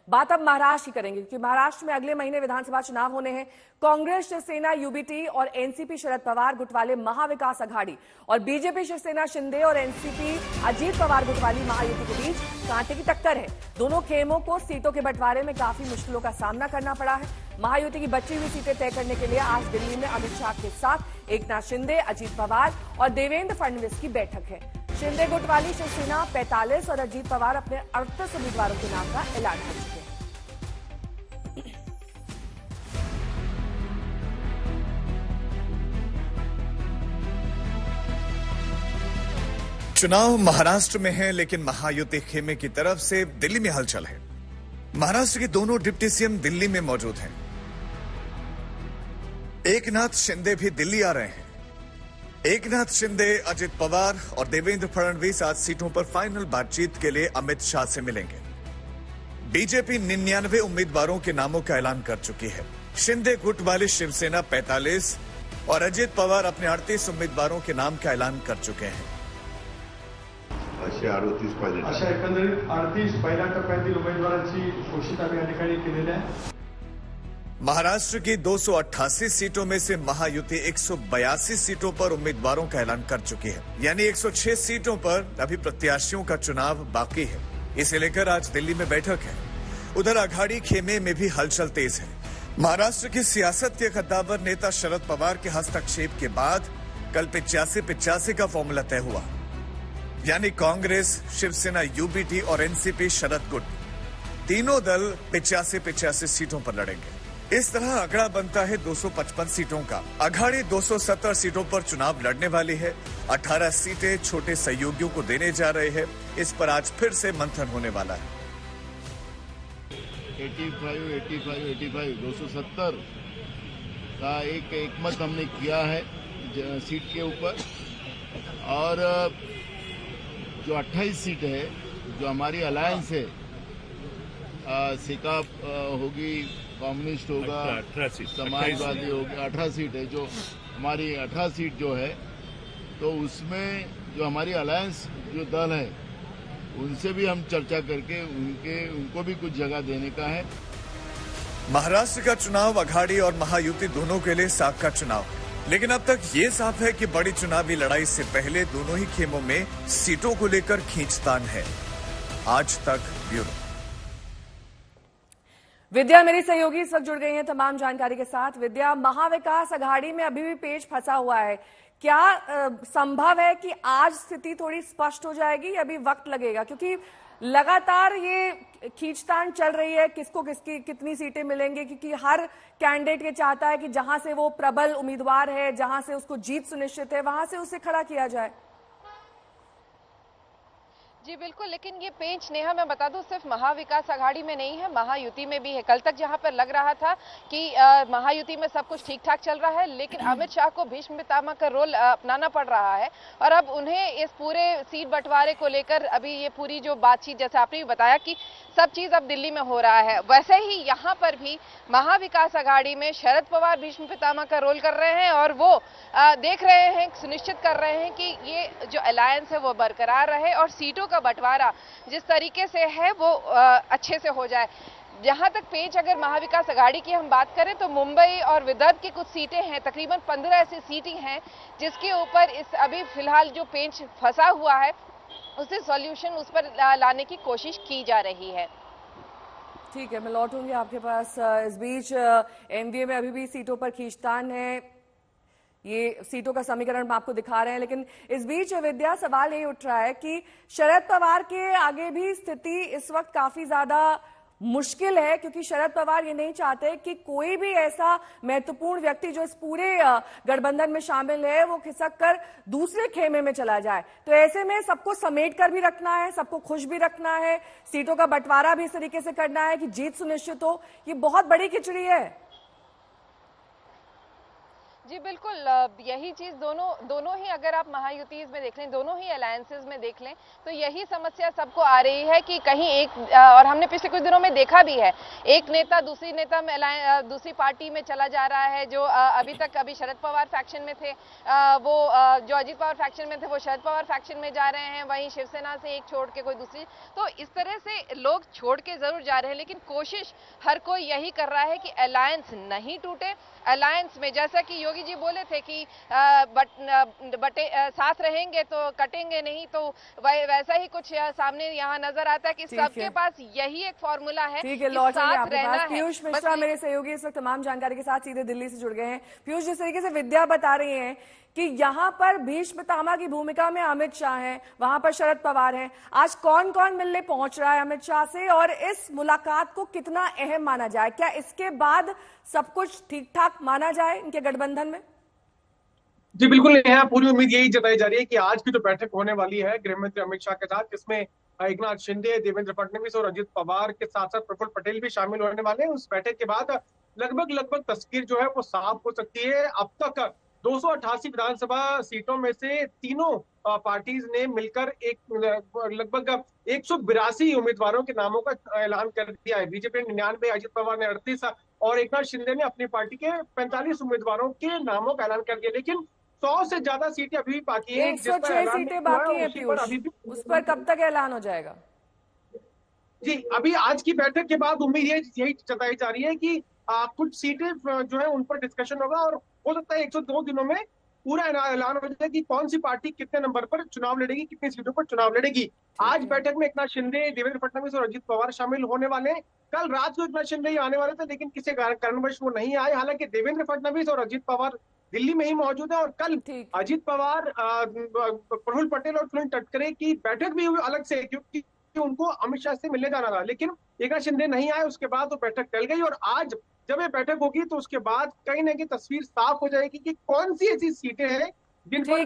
बात अब महाराष्ट्र की करेंगे, क्योंकि महाराष्ट्र में अगले महीने विधानसभा चुनाव होने हैं। कांग्रेस, शिवसेना, यूबीटी और एनसीपी शरद पवार गुट वाले महाविकास अघाड़ी और बीजेपी, शिवसेना, शिंदे और एनसीपी अजीत पवार गुट वाली महायुति के बीच कांटे की टक्कर है। दोनों खेमों को सीटों के बंटवारे में काफी मुश्किलों का सामना करना पड़ा है। महायुति की बची हुई सीटें तय करने के लिए आज दिल्ली में अमित शाह के साथ एकनाथ शिंदे, अजीत पवार और देवेंद्र फडणवीस की बैठक है। शिंदे गुट वाली शिवसेना 45 और अजीत पवार अपने 38 उम्मीदवारों के नाम का ऐलान कर चुके हैं। चुनाव महाराष्ट्र में है, लेकिन महायुति खेमे की तरफ से दिल्ली में हलचल है। महाराष्ट्र के दोनों डिप्टी सीएम दिल्ली में मौजूद हैं। एकनाथ शिंदे भी दिल्ली आ रहे हैं। एकनाथ शिंदे, अजित पवार और देवेंद्र फडणवीस आज सीटों पर फाइनल बातचीत के लिए अमित शाह से मिलेंगे। बीजेपी 99 उम्मीदवारों के नामों का ऐलान कर चुकी है। शिंदे गुट वाली शिवसेना 45 और अजित पवार अपने 38 उम्मीदवारों के नाम का ऐलान कर चुके हैं। अशा एकंदरीत 38 पहिल्या टप्प्यातील उमेदवारांची घोषित आम्ही या ठिकाणी केलेली आहे। महाराष्ट्र की 288 सीटों में से महायुति 182 सीटों पर उम्मीदवारों का ऐलान कर चुकी है, यानी 106 सीटों पर अभी प्रत्याशियों का चुनाव बाकी है। इसे लेकर आज दिल्ली में बैठक है। उधर अघाड़ी खेमे में भी हलचल तेज है। महाराष्ट्र की सियासत के कद्दावर नेता शरद पवार के हस्तक्षेप के बाद कल 85-85 का फॉर्मूला तय हुआ, यानी कांग्रेस, शिवसेना, यूबीटी और एनसीपी शरद गुट तीनों दल 85-85 सीटों पर लड़ेंगे। इस तरह आंकड़ा बनता है 255 सीटों का। अघाड़ी 270 सीटों पर चुनाव लड़ने वाली है। 18 सीटें छोटे सहयोगियों को देने जा रहे हैं। इस पर आज फिर से मंथन होने वाला है। 85 270 का एक मत हमने किया है सीट के ऊपर, और जो 28 सीट है, जो हमारी अलायंस है, सिकाप होगी, कम्युनिस्ट होगा, समाजवादी होगी, 18 सीट है। जो हमारी 18 सीट जो है, तो उसमें जो हमारी अलायंस जो दल है, उनसे भी हम चर्चा करके उनको भी कुछ जगह देने का है। महाराष्ट्र का चुनाव अघाड़ी और महायुति दोनों के लिए साख का चुनाव, लेकिन अब तक ये साफ है कि बड़ी चुनावी लड़ाई से पहले दोनों ही खेमों में सीटों को लेकर खींचतान है। आज तक ब्यूरो। विद्या मेरी सहयोगी इस वक्त जुड़ गई हैं तमाम जानकारी के साथ। विद्या, महाविकास अघाड़ी में अभी भी पेच फंसा हुआ है। क्या संभव है कि आज स्थिति थोड़ी स्पष्ट हो जाएगी, अभी वक्त लगेगा? क्योंकि लगातार ये खींचतान चल रही है, किसको किसकी कितनी सीटें मिलेंगी, क्योंकि हर कैंडिडेट ये चाहता है कि जहां से वो प्रबल उम्मीदवार है, जहां से उसको जीत सुनिश्चित है, वहां से उसे खड़ा किया जाए। जी बिल्कुल, लेकिन ये पेंच नेहा मैं बता दूं सिर्फ महाविकास अघाड़ी में नहीं है, महायुति में भी है। कल तक जहां पर लग रहा था कि महायुति में सब कुछ ठीक ठाक चल रहा है, लेकिन अमित शाह को भीष्म पितामह का रोल अपनाना पड़ रहा है और अब उन्हें इस पूरे सीट बंटवारे को लेकर अभी ये पूरी जो बातचीत, जैसे आपने भी बताया कि सब चीज अब दिल्ली में हो रहा है, वैसे ही यहाँ पर भी महाविकास अघाड़ी में शरद पवार भीष्म पितामह का रोल कर रहे हैं और वो देख रहे हैं, सुनिश्चित कर रहे हैं कि ये जो अलायंस है वो बरकरार रहे और सीटों का बंटवारा जिस तरीके से है वो अच्छे से हो जाए। जहां तक पेच अगर महाविकास अघाड़ी की हम बात करें तो मुंबई और विदर्भ की कुछ सीटें हैं, तकरीबन 15 ऐसी सीटें हैं जिसके ऊपर इस अभी फिलहाल जो पेच फंसा हुआ है उसे सॉल्यूशन उस पर लाने की कोशिश की जा रही है। ठीक है, मैं लौटूंगी आपके पास। इस बीच एमवीए में अभी भी सीटों पर खींचतान है। ये सीटों का समीकरण हम आपको दिखा रहे हैं, लेकिन इस बीच विद्या सवाल ये उठ रहा है कि शरद पवार के आगे भी स्थिति इस वक्त काफी ज्यादा मुश्किल है, क्योंकि शरद पवार ये नहीं चाहते कि कोई भी ऐसा महत्वपूर्ण व्यक्ति जो इस पूरे गठबंधन में शामिल है वो खिसक कर दूसरे खेमे में चला जाए। तो ऐसे में सबको समेट कर भी रखना है, सबको खुश भी रखना है, सीटों का बंटवारा भी इस तरीके से करना है कि जीत सुनिश्चित हो। ये बहुत बड़ी खिचड़ी है। जी बिल्कुल, यही चीज दोनों ही अगर आप महायुतीज में देख लें, दोनों ही अलायंसेज में देख लें, तो यही समस्या सबको आ रही है कि कहीं एक, और हमने पिछले कुछ दिनों में देखा भी है, एक नेता दूसरी नेता में दूसरी पार्टी में चला जा रहा है। जो अभी शरद पवार फैक्शन में थे, वो जो अजीत पवार फैक्शन में थे, वो शरद पवार फैक्शन में जा रहे हैं। वहीं शिवसेना से एक छोड़ के कोई दूसरी, तो इस तरह से लोग छोड़ के जरूर जा रहे हैं, लेकिन कोशिश हर कोई यही कर रहा है कि अलायंस नहीं टूटे। अलायंस में जैसा कि योगी जी बोले थे कि साथ रहेंगे तो कटेंगे नहीं, तो वैसा ही कुछ सामने यहाँ नजर आता है कि सबके पास यही एक फॉर्मूला है। ठीक है, लौटेंगे आपके पास। पीयूष मिश्रा मेरे सहयोगी इस वक्त तमाम जानकारी के साथ सीधे दिल्ली से जुड़ गए हैं। पीयूष, जिस तरीके से विद्या बता रही हैं कि यहाँ पर भीष्म पितामह की भूमिका में अमित शाह हैं, वहां पर शरद पवार हैं, आज कौन कौन मिलने पहुंच रहा है अमित शाह से, और इस मुलाकात को कितना अहम माना जाए? क्या इसके बाद सब कुछ ठीक ठाक माना जाए इनके गठबंधन में? जी बिल्कुल, यहाँ पूरी उम्मीद यही जताई जा रही है कि आज की जो बैठक होने वाली है गृह मंत्री अमित शाह के साथ, जिसमें एकनाथ शिंदे, देवेंद्र फडणवीस और अजित पवार के साथ साथ प्रफुल्ल पटेल भी शामिल होने वाले हैं। उस बैठक के बाद लगभग तस्वीर जो है वो साफ हो सकती है। अब तक 288 विधानसभा सीटों में से तीनों पार्टीज ने मिलकर लगभग 182 उम्मीदवारों के नामों का ऐलान कर दिया है। बीजेपी ने 99, अजित पवार ने 38 और एकनाथ शिंदे ने अपनी पार्टी के 45 उम्मीदवारों के नामों का ऐलान कर दिया। लेकिन 100 से ज्यादा सीटें अभी भी बाकी है। 106 सीटें बाकी हैं पीयूष, उस पर कब तक ऐलान हो जाएगा? जी अभी आज की बैठक के बाद उम्मीद यही जताई जा रही है कि कुछ सीटें जो है उन पर डिस्कशन होगा और हो सकता है 102 दिनों में पूरा ऐलान हो जाए कि कौन सी पार्टी कितने नंबर पर चुनाव लड़ेगी, कितनी सीटों पर चुनाव लड़ेगी। आज बैठक में एकनाथ शिंदे, देवेंद्र फडणवीस और अजित पवार शामिल होने वाले हैं। कल रात को एकनाथ शिंदे ही आने वाले थे, लेकिन किसी कारणवश वो नहीं आए। हालांकि देवेंद्र फडणवीस और अजित पवार दिल्ली में ही मौजूद है और कल अजित पवार, प्रफुल्ल पटेल और सुनील तटकरे की बैठक भी हुई अलग से, क्योंकि उनको अमित शाह से मिलने जाना था। लेकिन एकनाथ शिंदे नहीं आए, उसके बाद वो बैठक टल गई। और आज जब ये बैठक होगी तो उसके बाद कहीं ना कहीं तस्वीर साफ हो जाएगी कि कौन सी ऐसी सीटें हैं जिन पर